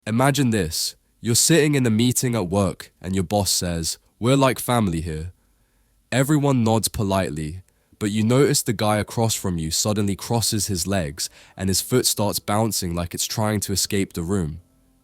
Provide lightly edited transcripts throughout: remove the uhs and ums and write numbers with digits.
Imagine this. You're sitting in a meeting at work and your boss says, "We're like family here." Everyone nods politely, but you notice the guy across from you suddenly crosses his legs and his foot starts bouncing like it's trying to escape the room.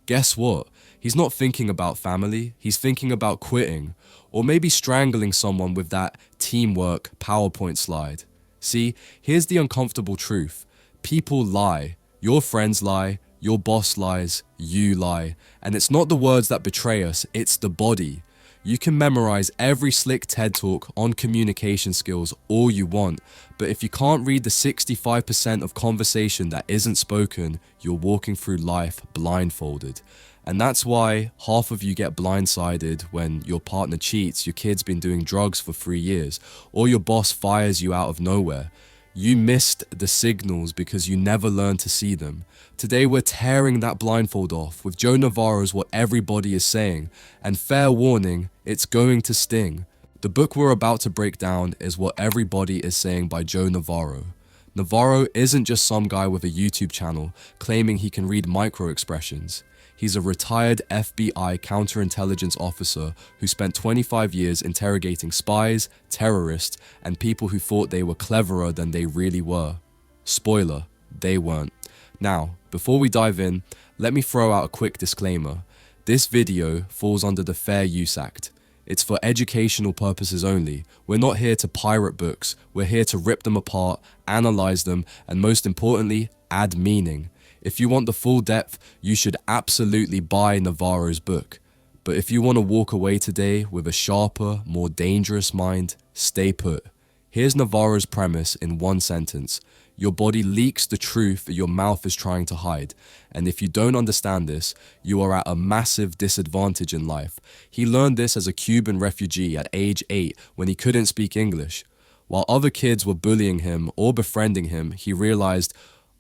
Guess what? He's not thinking about family, he's thinking about quitting, or maybe strangling someone with that teamwork PowerPoint slide. See, here's the uncomfortable truth. People lie. Your friends lie, your boss lies, you lie. And it's not the words that betray us, it's the body. You can memorize every slick TED talk on communication skills all you want, but if you can't read the 65% of conversation that isn't spoken, you're walking through life blindfolded. And that's why half of you get blindsided when your partner cheats, your kid's been doing drugs for 3 years, or your boss fires you out of nowhere. You missed the signals because you never learned to see them. Today we're tearing that blindfold off with Joe Navarro's What Everybody Is Saying, and fair warning, it's going to sting. The book we're about to break down is What Everybody Is Saying by Joe Navarro. Navarro isn't just some guy with a YouTube channel claiming he can read microexpressions. He's a retired FBI counterintelligence officer who spent 25 years interrogating spies, terrorists, and people who thought they were cleverer than they really were. Spoiler, they weren't. Now, before we dive in, let me throw out a quick disclaimer. This video falls under the Fair Use Act. It's for educational purposes only. We're not here to pirate books. We're here to rip them apart, analyze them, and most importantly, add meaning. If you want the full depth, you should absolutely buy Navarro's book. But if you want to walk away today with a sharper, more dangerous mind, stay put. Here's Navarro's premise in one sentence. Your body leaks the truth that your mouth is trying to hide. And if you don't understand this, you are at a massive disadvantage in life. He learned this as a Cuban refugee at age 8 when he couldn't speak English. While other kids were bullying him or befriending him, he realized,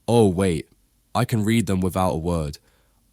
oh wait, I can read them without a word.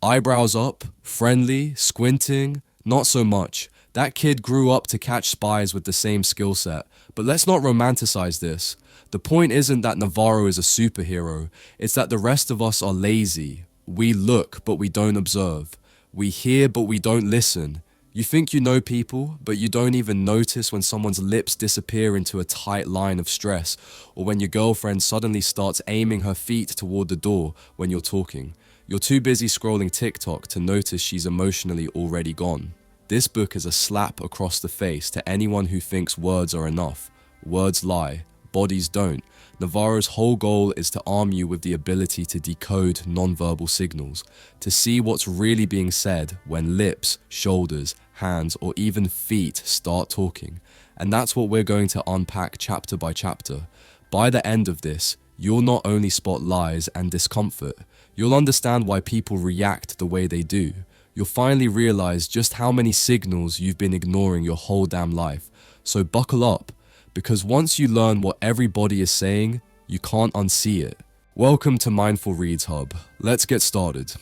Eyebrows up, friendly, squinting, not so much. That kid grew up to catch spies with the same skill set. But let's not romanticize this. The point isn't that Navarro is a superhero. It's that the rest of us are lazy. We look, but we don't observe. We hear, but we don't listen. You think you know people, but you don't even notice when someone's lips disappear into a tight line of stress, or when your girlfriend suddenly starts aiming her feet toward the door when you're talking. You're too busy scrolling TikTok to notice she's emotionally already gone. This book is a slap across the face to anyone who thinks words are enough. Words lie, bodies don't. Navarro's whole goal is to arm you with the ability to decode nonverbal signals, to see what's really being said when lips, shoulders, hands, or even feet start talking. And that's what we're going to unpack chapter by chapter. By the end of this, you'll not only spot lies and discomfort, you'll understand why people react the way they do. You'll finally realize just how many signals you've been ignoring your whole damn life. So buckle up, because once you learn what everybody is saying, you can't unsee it. Welcome to Mindful Reads Hub. Let's get started.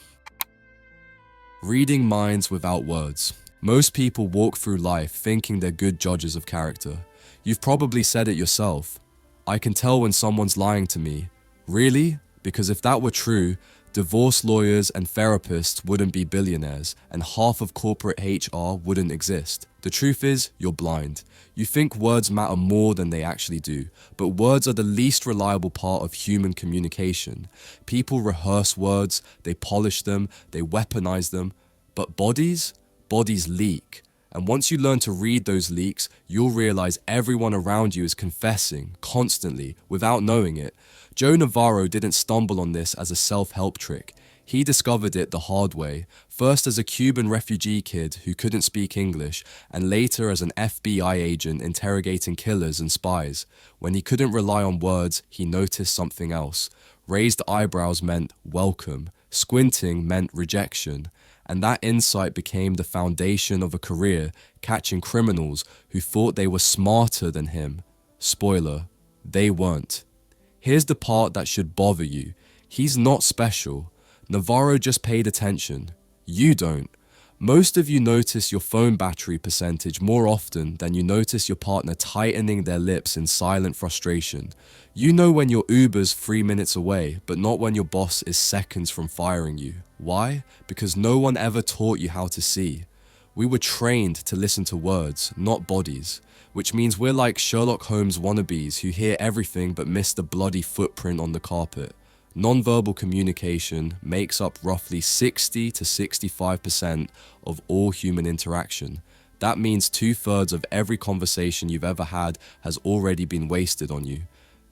Reading minds without words. Most people walk through life thinking they're good judges of character. You've probably said it yourself. I can tell when someone's lying to me. Really? Because if that were true, divorce lawyers and therapists wouldn't be billionaires, and half of corporate HR wouldn't exist. The truth is, you're blind. You think words matter more than they actually do, but words are the least reliable part of human communication. People rehearse words, they polish them, they weaponize them, but bodies leak. And once you learn to read those leaks, you'll realize everyone around you is confessing, constantly, without knowing it. Joe Navarro didn't stumble on this as a self-help trick. He discovered it the hard way, first as a Cuban refugee kid who couldn't speak English, and later as an FBI agent interrogating killers and spies. When he couldn't rely on words, he noticed something else. Raised eyebrows meant welcome, squinting meant rejection. And that insight became the foundation of a career catching criminals who thought they were smarter than him. Spoiler, they weren't. Here's the part that should bother you. He's not special. Navarro just paid attention. You don't. Most of you notice your phone battery percentage more often than you notice your partner tightening their lips in silent frustration. You know when your Uber's 3 minutes away, but not when your boss is seconds from firing you. Why? Because no one ever taught you how to see. We were trained to listen to words, not bodies, which means we're like Sherlock Holmes wannabes who hear everything but miss the bloody footprint on the carpet. Nonverbal communication makes up roughly 60 to 65% of all human interaction. That means 2/3 of every conversation you've ever had has already been wasted on you.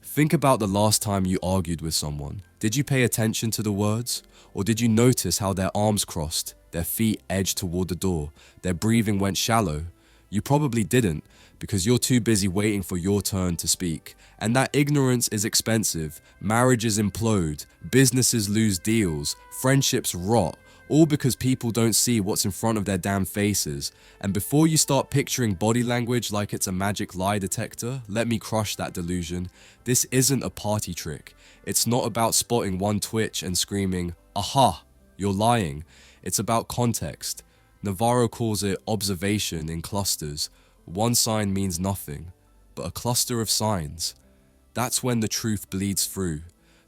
Think about the last time you argued with someone. Did you pay attention to the words? Or did you notice how their arms crossed, their feet edged toward the door, their breathing went shallow? You probably didn't, because you're too busy waiting for your turn to speak. And that ignorance is expensive. Marriages implode, businesses lose deals, friendships rot, all because people don't see what's in front of their damn faces. And before you start picturing body language like it's a magic lie detector, let me crush that delusion. This isn't a party trick. It's not about spotting one twitch and screaming, "Aha, you're lying." It's about context. Navarro calls it observation in clusters. One sign means nothing, but a cluster of signs. That's when the truth bleeds through.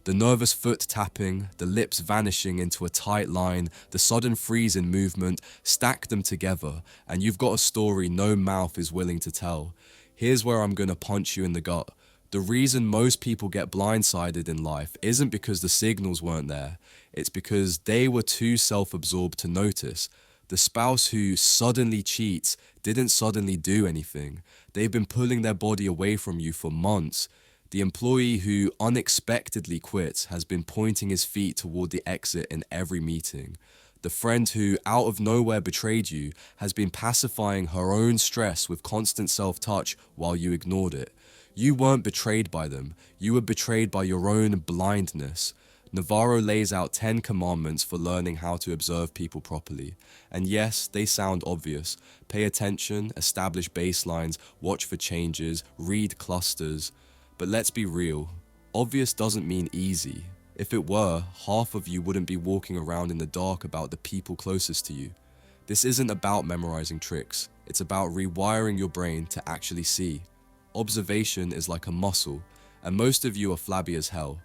The nervous foot tapping, the lips vanishing into a tight line, the sudden freeze in movement, stack them together, and you've got a story no mouth is willing to tell. Here's where I'm gonna punch you in the gut. The reason most people get blindsided in life isn't because the signals weren't there. It's because they were too self-absorbed to notice. The spouse who suddenly cheats didn't suddenly do anything. They've been pulling their body away from you for months. The employee who unexpectedly quits has been pointing his feet toward the exit in every meeting. The friend who out of nowhere betrayed you has been pacifying her own stress with constant self-touch while you ignored it. You weren't betrayed by them. You were betrayed by your own blindness. Navarro lays out 10 commandments for learning how to observe people properly. And yes, they sound obvious. Pay attention, establish baselines, watch for changes, read clusters. But let's be real, obvious doesn't mean easy. If it were, half of you wouldn't be walking around in the dark about the people closest to you. This isn't about memorizing tricks. It's about rewiring your brain to actually see. Observation is like a muscle, and most of you are flabby as hell.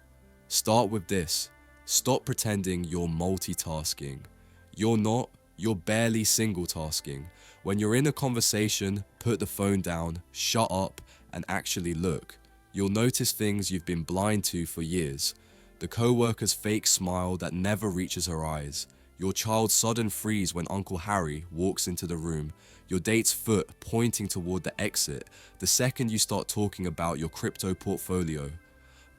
Start with this. Stop pretending you're multitasking. You're not. You're barely single tasking. When you're in a conversation, put the phone down, shut up, and actually look. You'll notice things you've been blind to for years. The co-worker's fake smile that never reaches her eyes. Your child's sudden freeze when Uncle Harry walks into the room. Your date's foot pointing toward the exit the second you start talking about your crypto portfolio.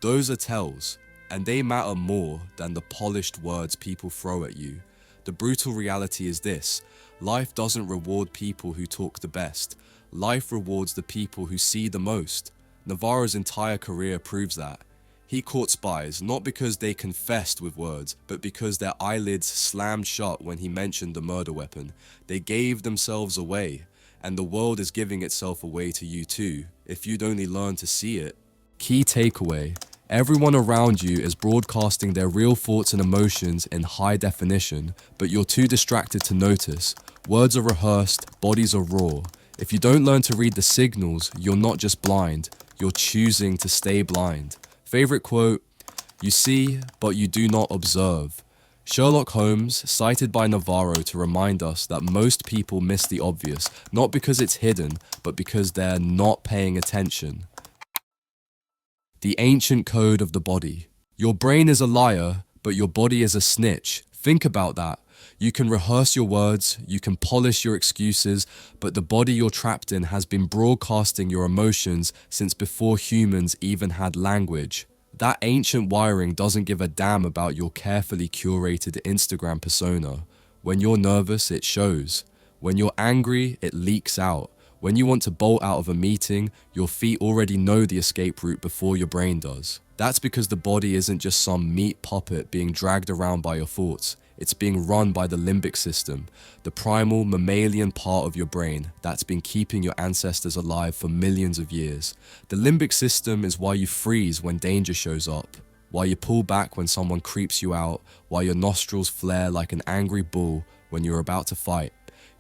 Those are tells, and they matter more than the polished words people throw at you. The brutal reality is this: life doesn't reward people who talk the best. Life rewards the people who see the most. Navarro's entire career proves that. He caught spies not because they confessed with words, but because their eyelids slammed shut when he mentioned the murder weapon. They gave themselves away, and the world is giving itself away to you too, if you'd only learn to see it. Key takeaway: everyone around you is broadcasting their real thoughts and emotions in high definition, but you're too distracted to notice. Words are rehearsed, bodies are raw. If you don't learn to read the signals, you're not just blind, you're choosing to stay blind. Favorite quote: "You see, but you do not observe." Sherlock Holmes, cited by Navarro to remind us that most people miss the obvious, not because it's hidden, but because they're not paying attention. The ancient code of the body. Your brain is a liar, but your body is a snitch. Think about that. You can rehearse your words, you can polish your excuses, but the body you're trapped in has been broadcasting your emotions since before humans even had language. That ancient wiring doesn't give a damn about your carefully curated Instagram persona. When you're nervous, it shows. When you're angry, it leaks out. When you want to bolt out of a meeting, your feet already know the escape route before your brain does. That's because the body isn't just some meat puppet being dragged around by your thoughts. It's being run by the limbic system, the primal mammalian part of your brain that's been keeping your ancestors alive for millions of years. The limbic system is why you freeze when danger shows up, why you pull back when someone creeps you out, why your nostrils flare like an angry bull when you're about to fight.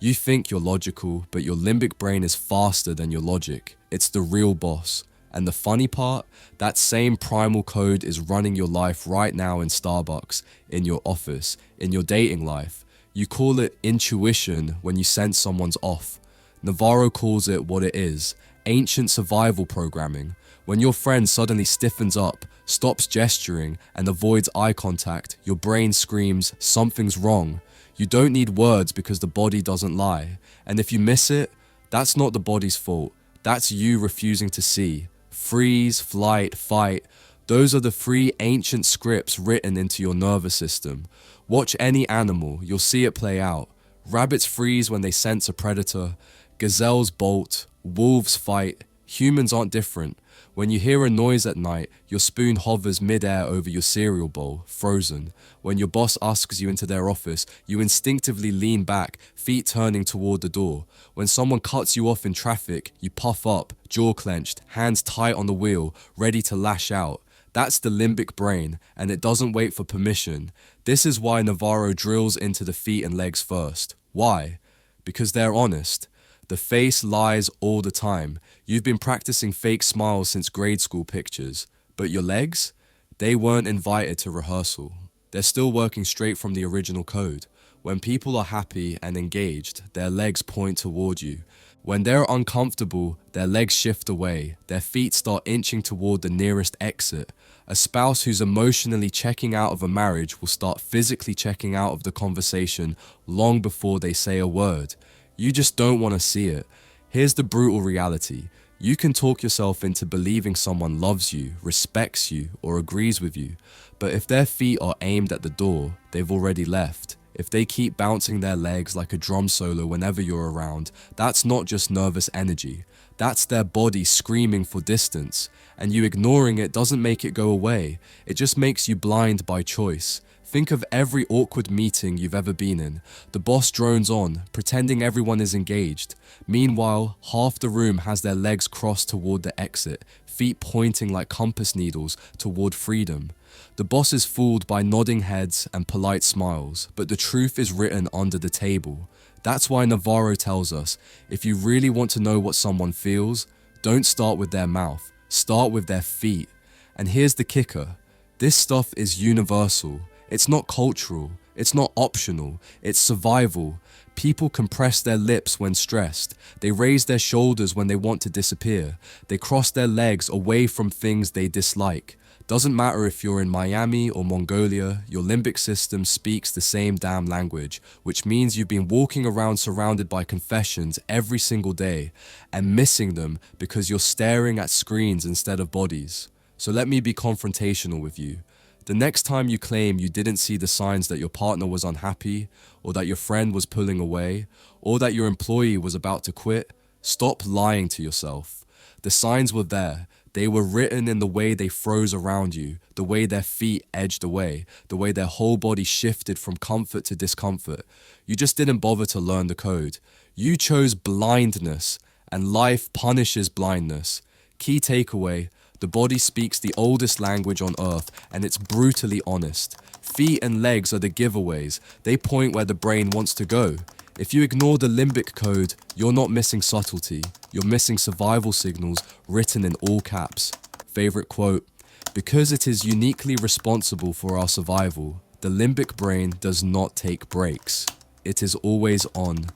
You think you're logical, but your limbic brain is faster than your logic. It's the real boss. And the funny part, that same primal code is running your life right now in Starbucks, in your office, in your dating life. You call it intuition when you sense someone's off. Navarro calls it what it is, ancient survival programming. When your friend suddenly stiffens up, stops gesturing, and avoids eye contact, your brain screams, something's wrong. You don't need words because the body doesn't lie. And if you miss it, that's not the body's fault. That's you refusing to see. Freeze, flight, fight. Those are the three ancient scripts written into your nervous system. Watch any animal, you'll see it play out. Rabbits freeze when they sense a predator. Gazelles bolt. Wolves fight. Humans aren't different. When you hear a noise at night, your spoon hovers mid-air over your cereal bowl, frozen. When your boss asks you into their office, you instinctively lean back, feet turning toward the door. When someone cuts you off in traffic, you puff up, jaw clenched, hands tight on the wheel, ready to lash out. That's the limbic brain, and it doesn't wait for permission. This is why Navarro drills into the feet and legs first. Why? Because they're honest. The face lies all the time. You've been practicing fake smiles since grade school pictures. But your legs? They weren't invited to rehearsal. They're still working straight from the original code. When people are happy and engaged, their legs point toward you. When they're uncomfortable, their legs shift away. Their feet start inching toward the nearest exit. A spouse who's emotionally checking out of a marriage will start physically checking out of the conversation long before they say a word. You just don't want to see it. Here's the brutal reality. You can talk yourself into believing someone loves you, respects you, or agrees with you. But if their feet are aimed at the door, they've already left. If they keep bouncing their legs like a drum solo whenever you're around, that's not just nervous energy. That's their body screaming for distance. And you ignoring it doesn't make it go away. It just makes you blind by choice. Think of every awkward meeting you've ever been in. The boss drones on, pretending everyone is engaged. Meanwhile, half the room has their legs crossed toward the exit, feet pointing like compass needles toward freedom. The boss is fooled by nodding heads and polite smiles, but the truth is written under the table. That's why Navarro tells us, if you really want to know what someone feels, don't start with their mouth, start with their feet. And here's the kicker. This stuff is universal. It's not cultural, it's not optional, it's survival. People compress their lips when stressed. They raise their shoulders when they want to disappear. They cross their legs away from things they dislike. Doesn't matter if you're in Miami or Mongolia, your limbic system speaks the same damn language, which means you've been walking around surrounded by confessions every single day and missing them because you're staring at screens instead of bodies. So let me be confrontational with you. The next time you claim you didn't see the signs that your partner was unhappy, or that your friend was pulling away, or that your employee was about to quit, stop lying to yourself. The signs were there. They were written in the way they froze around you, the way their feet edged away, the way their whole body shifted from comfort to discomfort. You just didn't bother to learn the code. You chose blindness, and life punishes blindness. Key takeaway. The body speaks the oldest language on earth, and it's brutally honest. Feet and legs are the giveaways. They point where the brain wants to go. If you ignore the limbic code, you're not missing subtlety. You're missing survival signals written in all caps. Favorite quote, because it is uniquely responsible for our survival, the limbic brain does not take breaks. It is always on.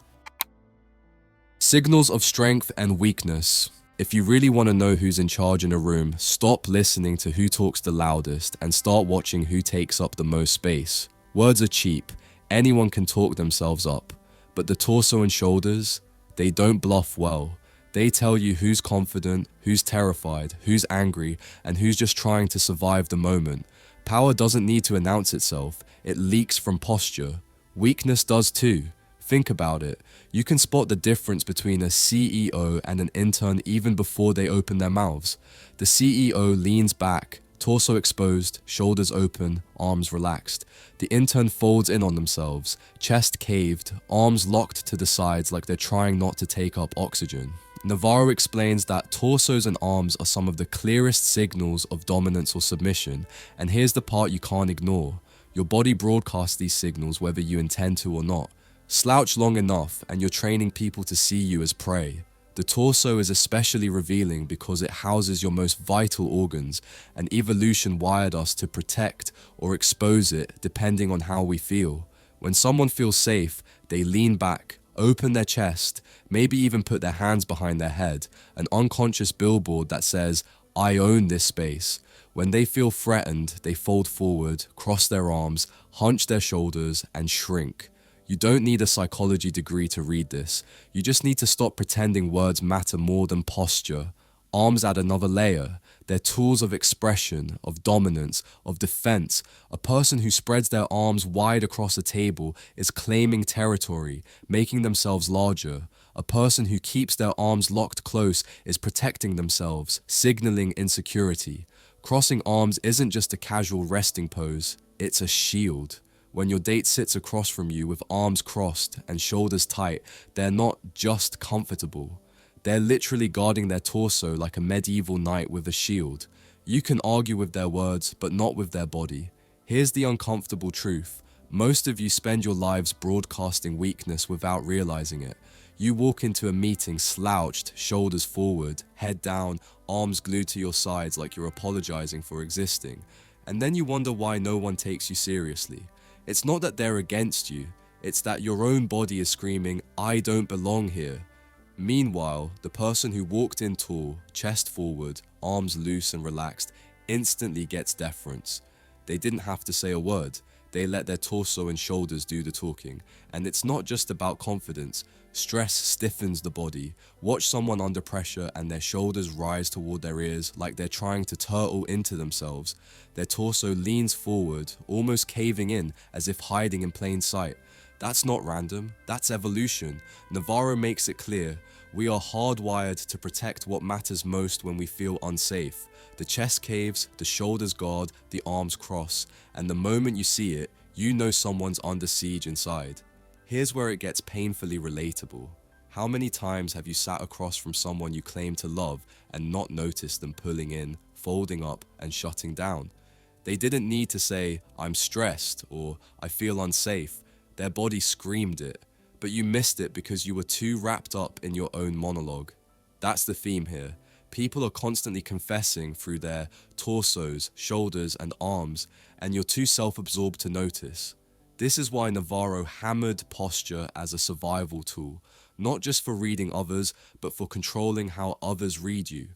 Signals of strength and weakness. If you really want to know who's in charge in a room, stop listening to who talks the loudest and start watching who takes up the most space. Words are cheap. Anyone can talk themselves up. But the torso and shoulders, they don't bluff well. They tell you who's confident, who's terrified, who's angry, and who's just trying to survive the moment. Power doesn't need to announce itself. It leaks from posture. Weakness does too. Think about it. You can spot the difference between a CEO and an intern even before they open their mouths. The CEO leans back, torso exposed, shoulders open, arms relaxed. The intern folds in on themselves, chest caved, arms locked to the sides like they're trying not to take up oxygen. Navarro explains that torsos and arms are some of the clearest signals of dominance or submission, and here's the part you can't ignore. Your body broadcasts these signals whether you intend to or not. Slouch long enough and you're training people to see you as prey. The torso is especially revealing because it houses your most vital organs, and evolution wired us to protect or expose it depending on how we feel. When someone feels safe, they lean back, open their chest, maybe even put their hands behind their head, an unconscious billboard that says, "I own this space." When they feel threatened, they fold forward, cross their arms, hunch their shoulders, and shrink. You don't need a psychology degree to read this. You just need to stop pretending words matter more than posture. Arms add another layer. They're tools of expression, of dominance, of defense. A person who spreads their arms wide across a table is claiming territory, making themselves larger. A person who keeps their arms locked close is protecting themselves, signaling insecurity. Crossing arms isn't just a casual resting pose, it's a shield. When your date sits across from you with arms crossed and shoulders tight, they're not just comfortable. They're literally guarding their torso like a medieval knight with a shield. You can argue with their words, but not with their body. Here's the uncomfortable truth. Most of you spend your lives broadcasting weakness without realizing it. You walk into a meeting slouched, shoulders forward, head down, arms glued to your sides like you're apologizing for existing. And then you wonder why no one takes you seriously. It's not that they're against you, it's that your own body is screaming, "I don't belong here." Meanwhile, the person who walked in tall, chest forward, arms loose and relaxed, instantly gets deference. They didn't have to say a word. They let their torso and shoulders do the talking. And it's not just about confidence. Stress stiffens the body. Watch someone under pressure and their shoulders rise toward their ears like they're trying to turtle into themselves. Their torso leans forward, almost caving in as if hiding in plain sight. That's not random, that's evolution. Navarro makes it clear. We are hardwired to protect what matters most when we feel unsafe. The chest caves, the shoulders guard, the arms cross, and the moment you see it, you know someone's under siege inside. Here's where it gets painfully relatable. How many times have you sat across from someone you claim to love and not noticed them pulling in, folding up, and shutting down? They didn't need to say, "I'm stressed," or "I feel unsafe." Their body screamed it, but you missed it because you were too wrapped up in your own monologue. That's the theme here. People are constantly confessing through their torsos, shoulders, and arms, and you're too self-absorbed to notice. This is why Navarro hammered posture as a survival tool, not just for reading others, but for controlling how others read you.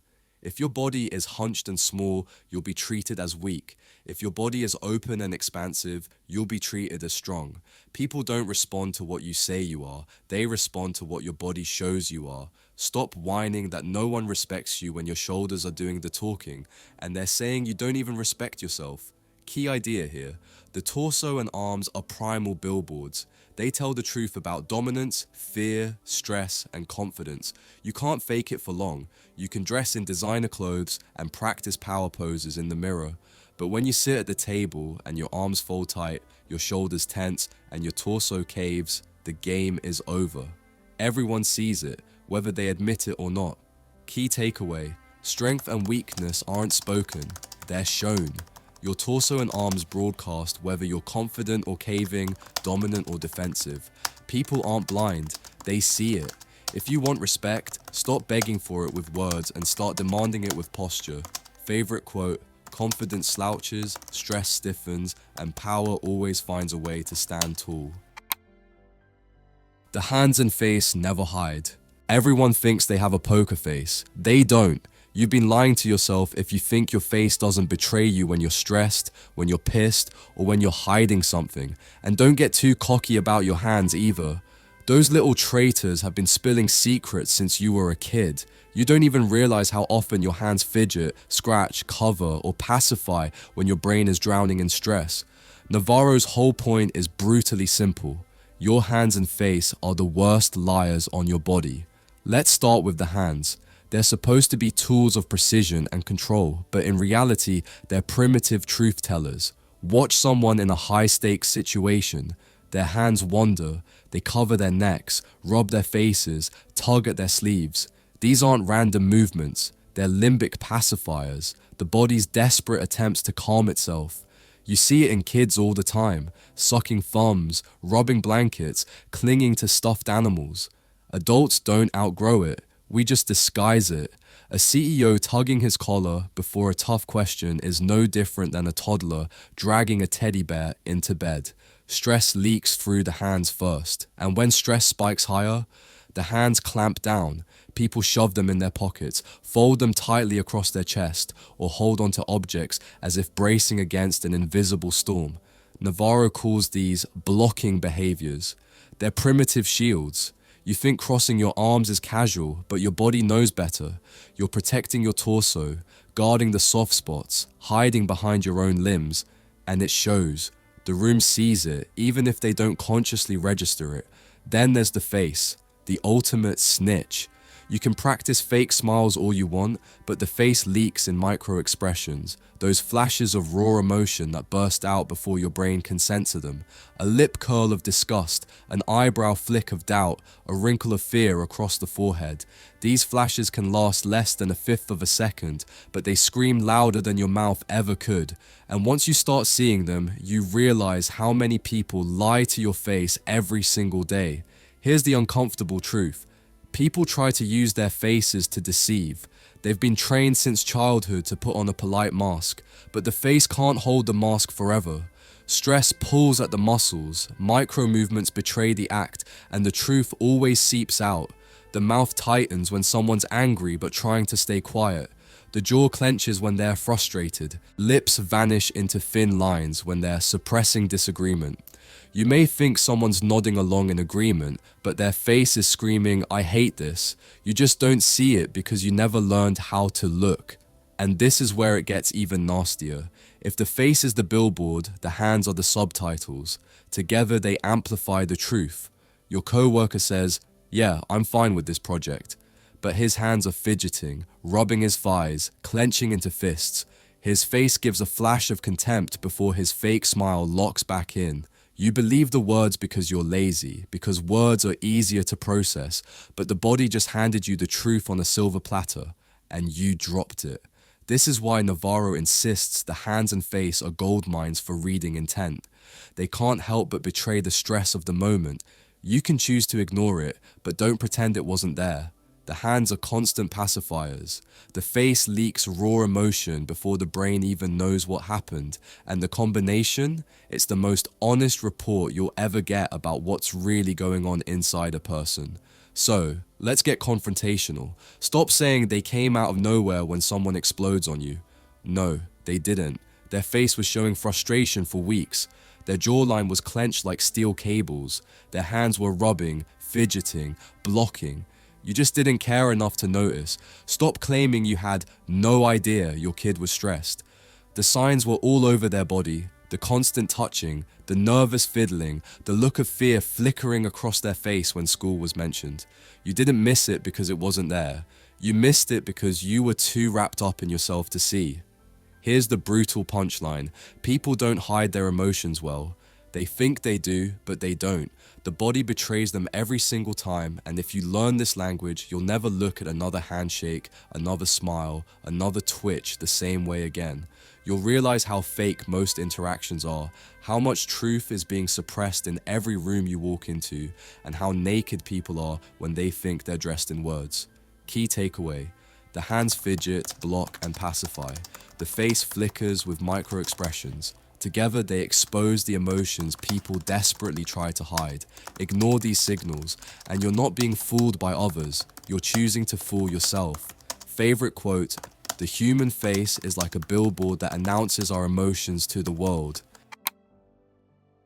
If your body is hunched and small, you'll be treated as weak. If your body is open and expansive, you'll be treated as strong. People don't respond to what you say you are, they respond to what your body shows you are. Stop whining that no one respects you when your shoulders are doing the talking, and they're saying you don't even respect yourself. Key idea here, the torso and arms are primal billboards. They tell the truth about dominance, fear, stress, and confidence. You can't fake it for long. You can dress in designer clothes and practice power poses in the mirror. But when you sit at the table and your arms fold tight, your shoulders tense, and your torso caves, the game is over. Everyone sees it, whether they admit it or not. Key takeaway, strength and weakness aren't spoken, they're shown. Your torso and arms broadcast whether you're confident or caving, dominant or defensive. People aren't blind, they see it. If you want respect, stop begging for it with words and start demanding it with posture. Favorite quote, confidence slouches, stress stiffens, and power always finds a way to stand tall. The hands and face never hide. Everyone thinks they have a poker face. They don't. You've been lying to yourself if you think your face doesn't betray you when you're stressed, when you're pissed, or when you're hiding something. And don't get too cocky about your hands either. Those little traitors have been spilling secrets since you were a kid. You don't even realize how often your hands fidget, scratch, cover, or pacify when your brain is drowning in stress. Navarro's whole point is brutally simple. Your hands and face are the worst liars on your body. Let's start with the hands. They're supposed to be tools of precision and control, but in reality, they're primitive truth tellers. Watch someone in a high-stakes situation. Their hands wander, they cover their necks, rub their faces, tug at their sleeves. These aren't random movements, they're limbic pacifiers, the body's desperate attempts to calm itself. You see it in kids all the time, sucking thumbs, rubbing blankets, clinging to stuffed animals. Adults don't outgrow it, we just disguise it. A CEO tugging his collar before a tough question is no different than a toddler dragging a teddy bear into bed. Stress leaks through the hands first, and when stress spikes higher, the hands clamp down. People shove them in their pockets, fold them tightly across their chest, or hold onto objects as if bracing against an invisible storm. Navarro calls these blocking behaviors. They're primitive shields. You think crossing your arms is casual, but your body knows better. You're protecting your torso, guarding the soft spots, hiding behind your own limbs, and it shows. The room sees it, even if they don't consciously register it. Then there's the face, the ultimate snitch. You can practice fake smiles all you want, but the face leaks in microexpressions, those flashes of raw emotion that burst out before your brain can censor them. A lip curl of disgust, an eyebrow flick of doubt, a wrinkle of fear across the forehead. These flashes can last less than a fifth of a second, but they scream louder than your mouth ever could. And once you start seeing them, you realize how many people lie to your face every single day. Here's the uncomfortable truth. People try to use their faces to deceive. They've been trained since childhood to put on a polite mask, but the face can't hold the mask forever. Stress pulls at the muscles, micro movements betray the act, and the truth always seeps out. The mouth tightens when someone's angry but trying to stay quiet. The jaw clenches when they're frustrated. Lips vanish into thin lines when they're suppressing disagreement. You may think someone's nodding along in agreement, but their face is screaming, "I hate this." You just don't see it because you never learned how to look. And this is where it gets even nastier. If the face is the billboard, the hands are the subtitles. Together they amplify the truth. Your coworker says, "Yeah, I'm fine with this project." But his hands are fidgeting, rubbing his thighs, clenching into fists. His face gives a flash of contempt before his fake smile locks back in. You believe the words because you're lazy, because words are easier to process, but the body just handed you the truth on a silver platter, and you dropped it. This is why Navarro insists the hands and face are gold mines for reading intent. They can't help but betray the stress of the moment. You can choose to ignore it, but don't pretend it wasn't there. The hands are constant pacifiers. The face leaks raw emotion before the brain even knows what happened. And the combination, it's the most honest report you'll ever get about what's really going on inside a person. So, let's get confrontational. Stop saying they came out of nowhere when someone explodes on you. No, they didn't. Their face was showing frustration for weeks. Their jawline was clenched like steel cables. Their hands were rubbing, fidgeting, blocking. You just didn't care enough to notice. Stop claiming you had no idea your kid was stressed. The signs were all over their body. The constant touching, the nervous fiddling, the look of fear flickering across their face when school was mentioned. You didn't miss it because it wasn't there. You missed it because you were too wrapped up in yourself to see. Here's the brutal punchline. People don't hide their emotions well. They think they do, but they don't. The body betrays them every single time, and if you learn this language, you'll never look at another handshake, another smile, another twitch the same way again. You'll realize how fake most interactions are, how much truth is being suppressed in every room you walk into, and how naked people are when they think they're dressed in words. Key takeaway. The hands fidget, block, and pacify. The face flickers with micro-expressions. Together, they expose the emotions people desperately try to hide. Ignore these signals, and you're not being fooled by others. You're choosing to fool yourself. Favorite quote, "The human face is like a billboard that announces our emotions to the world."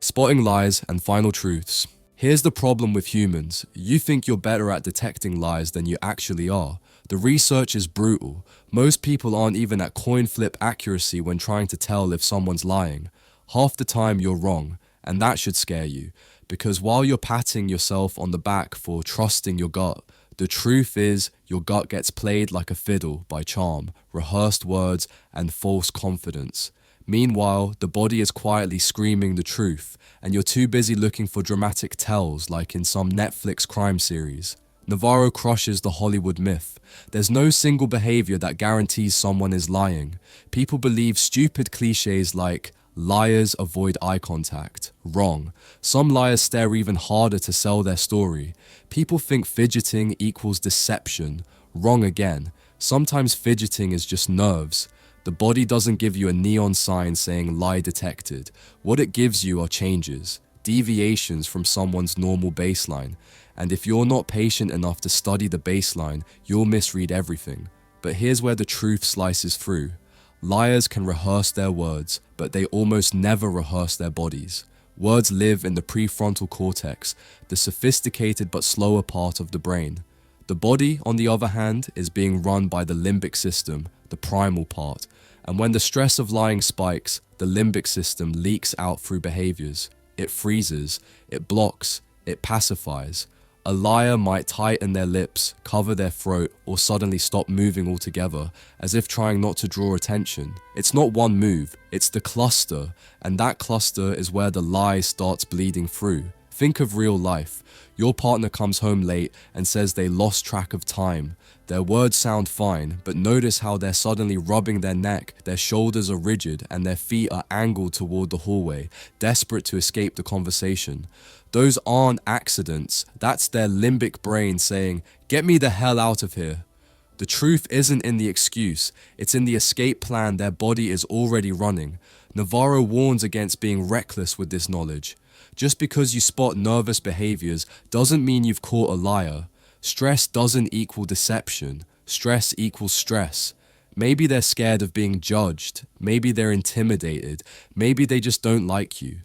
Spotting lies and final truths. Here's the problem with humans. You think you're better at detecting lies than you actually are. The research is brutal. Most people aren't even at coin flip accuracy when trying to tell if someone's lying. Half the time you're wrong, and that should scare you. Because while you're patting yourself on the back for trusting your gut, the truth is your gut gets played like a fiddle by charm, rehearsed words, and false confidence. Meanwhile, the body is quietly screaming the truth, and you're too busy looking for dramatic tells like in some Netflix crime series. Navarro crushes the Hollywood myth. There's no single behavior that guarantees someone is lying. People believe stupid cliches like, Liars avoid eye contact. Wrong. Some liars stare even harder to sell their story. People think fidgeting equals deception. Wrong again. Sometimes fidgeting is just nerves. The body doesn't give you a neon sign saying lie detected. What it gives you are changes, deviations from someone's normal baseline. And if you're not patient enough to study the baseline, you'll misread everything. But here's where the truth slices through. Liars can rehearse their words, but they almost never rehearse their bodies. Words live in the prefrontal cortex, the sophisticated but slower part of the brain. The body, on the other hand, is being run by the limbic system, the primal part. And when the stress of lying spikes, the limbic system leaks out through behaviors. It freezes, it blocks, it pacifies. A liar might tighten their lips, cover their throat, or suddenly stop moving altogether, as if trying not to draw attention. It's not one move, it's the cluster, and that cluster is where the lie starts bleeding through. Think of real life. Your partner comes home late and says they lost track of time. Their words sound fine, but notice how they're suddenly rubbing their neck, their shoulders are rigid, and their feet are angled toward the hallway, desperate to escape the conversation. Those aren't accidents. That's their limbic brain saying, "Get me the hell out of here." The truth isn't in the excuse, it's in the escape plan their body is already running. Navarro warns against being reckless with this knowledge. Just because you spot nervous behaviors doesn't mean you've caught a liar. Stress doesn't equal deception. Stress equals stress. Maybe they're scared of being judged. Maybe they're intimidated. Maybe they just don't like you.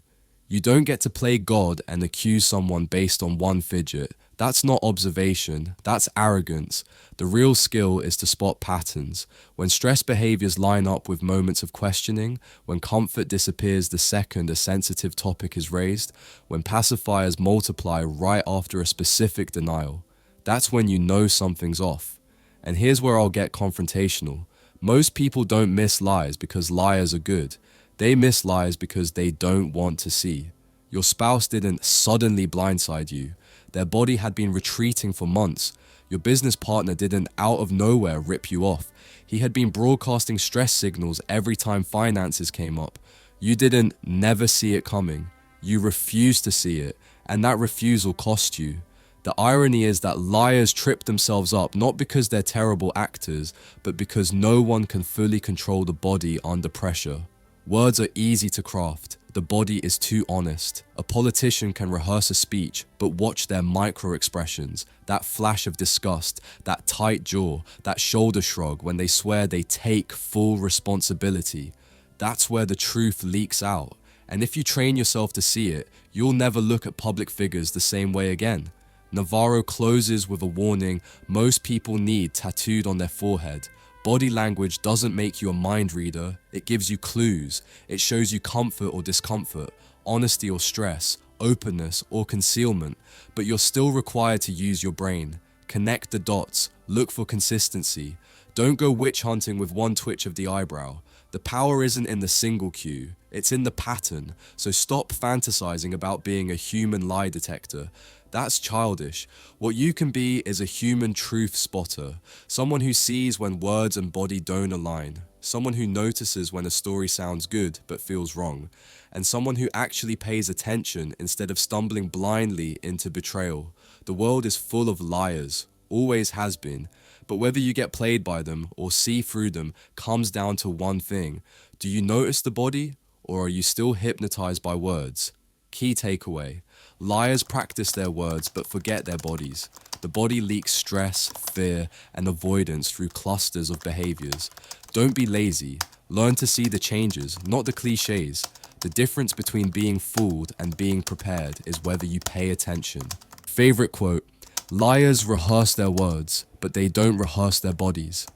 You don't get to play God and accuse someone based on one fidget. That's not observation, that's arrogance. The real skill is to spot patterns. When stress behaviors line up with moments of questioning, when comfort disappears the second a sensitive topic is raised, when pacifiers multiply right after a specific denial, that's when you know something's off. And here's where I'll get confrontational. Most people don't miss lies because liars are good. They miss lies because they don't want to see. Your spouse didn't suddenly blindside you. Their body had been retreating for months. Your business partner didn't out of nowhere rip you off. He had been broadcasting stress signals every time finances came up. You didn't never see it coming. You refused to see it, and that refusal cost you. The irony is that liars trip themselves up not because they're terrible actors, but because no one can fully control the body under pressure. Words are easy to craft. The body is too honest. A politician can rehearse a speech, but watch their microexpressions, that flash of disgust, that tight jaw, that shoulder shrug when they swear they take full responsibility. That's where the truth leaks out. And if you train yourself to see it, you'll never look at public figures the same way again. Navarro closes with a warning most people need tattooed on their forehead. Body language doesn't make you a mind reader, it gives you clues. It shows you comfort or discomfort, honesty or stress, openness or concealment, but you're still required to use your brain. Connect the dots, look for consistency. Don't go witch hunting with one twitch of the eyebrow. The power isn't in the single cue, it's in the pattern, so stop fantasizing about being a human lie detector. That's childish. What you can be is a human truth spotter, someone who sees when words and body don't align, someone who notices when a story sounds good but feels wrong, and someone who actually pays attention instead of stumbling blindly into betrayal. The world is full of liars, always has been, but whether you get played by them or see through them comes down to one thing. Do you notice the body, or are you still hypnotized by words? Key takeaway. Liars practice their words but forget their bodies. The body leaks stress, fear, and avoidance through clusters of behaviors. Don't be lazy. Learn to see the changes, not the cliches. The difference between being fooled and being prepared is whether you pay attention. Favorite quote: liars rehearse their words, but they don't rehearse their bodies.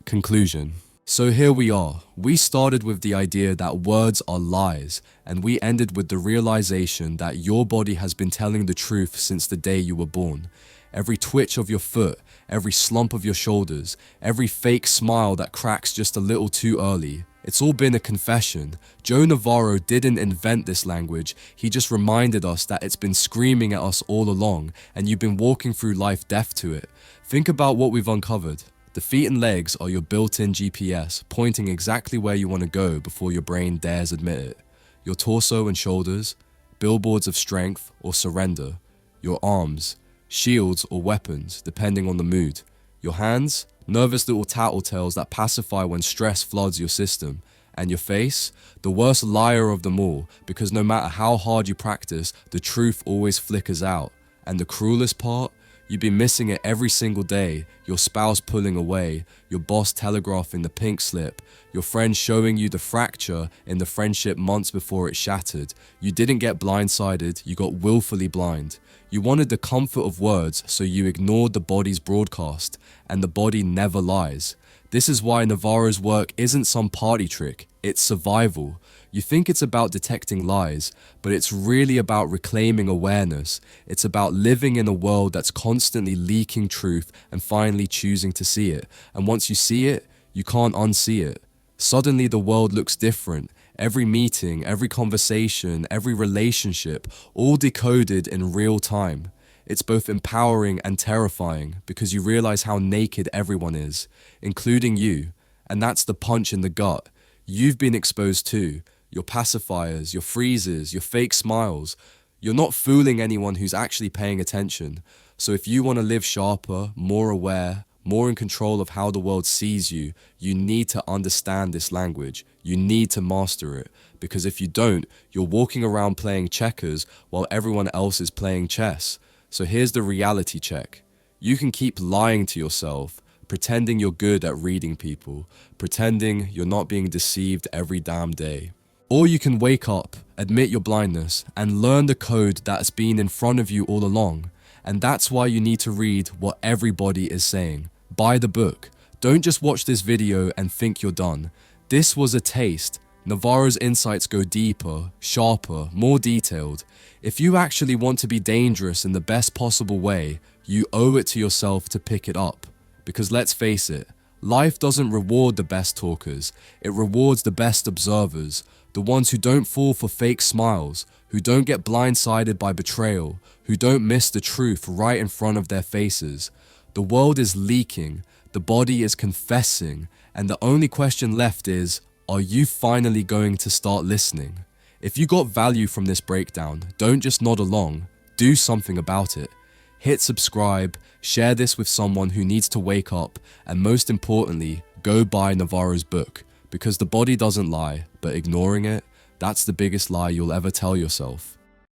Conclusion. So here we are. We started with the idea that words are lies, and we ended with the realization that your body has been telling the truth since the day you were born. Every twitch of your foot, every slump of your shoulders, every fake smile that cracks just a little too early, it's all been a confession. Joe Navarro didn't invent this language, he just reminded us that it's been screaming at us all along, and you've been walking through life deaf to it. Think about what we've uncovered. The feet and legs are your built-in GPS, pointing exactly where you want to go before your brain dares admit it. Your torso and shoulders, billboards of strength or surrender. Your arms, shields or weapons, depending on the mood. Your hands, nervous little tattletales that pacify when stress floods your system. And your face, the worst liar of them all, because no matter how hard you practice, the truth always flickers out. And the cruelest part? You've been missing it every single day, your spouse pulling away, your boss telegraphing the pink slip, your friend showing you the fracture in the friendship months before it shattered. You didn't get blindsided, you got willfully blind. You wanted the comfort of words, so you ignored the body's broadcast, and the body never lies. This is why Navarro's work isn't some party trick, it's survival. You think it's about detecting lies, but it's really about reclaiming awareness. It's about living in a world that's constantly leaking truth and finally choosing to see it. And once you see it, you can't unsee it. Suddenly the world looks different. Every meeting, every conversation, every relationship, all decoded in real time. It's both empowering and terrifying because you realize how naked everyone is, including you. And that's the punch in the gut. You've been exposed too. Your pacifiers, your freezes, your fake smiles. You're not fooling anyone who's actually paying attention. So if you want to live sharper, more aware, more in control of how the world sees you, you need to understand this language. You need to master it. Because if you don't, you're walking around playing checkers while everyone else is playing chess. So here's the reality check. You can keep lying to yourself, pretending you're good at reading people, pretending you're not being deceived every damn day. Or you can wake up, admit your blindness, and learn the code that's been in front of you all along. And that's why you need to read what everybody is saying. Buy the book. Don't just watch this video and think you're done. This was a taste. Navarro's insights go deeper, sharper, more detailed. If you actually want to be dangerous in the best possible way, you owe it to yourself to pick it up. Because let's face it, life doesn't reward the best talkers, it rewards the best observers, the ones who don't fall for fake smiles, who don't get blindsided by betrayal, who don't miss the truth right in front of their faces. The world is leaking, the body is confessing, and the only question left is, are you finally going to start listening? If you got value from this breakdown, don't just nod along, do something about it. Hit subscribe, share this with someone who needs to wake up, and most importantly, go buy Navarro's book, because the body doesn't lie, but ignoring it, that's the biggest lie you'll ever tell yourself.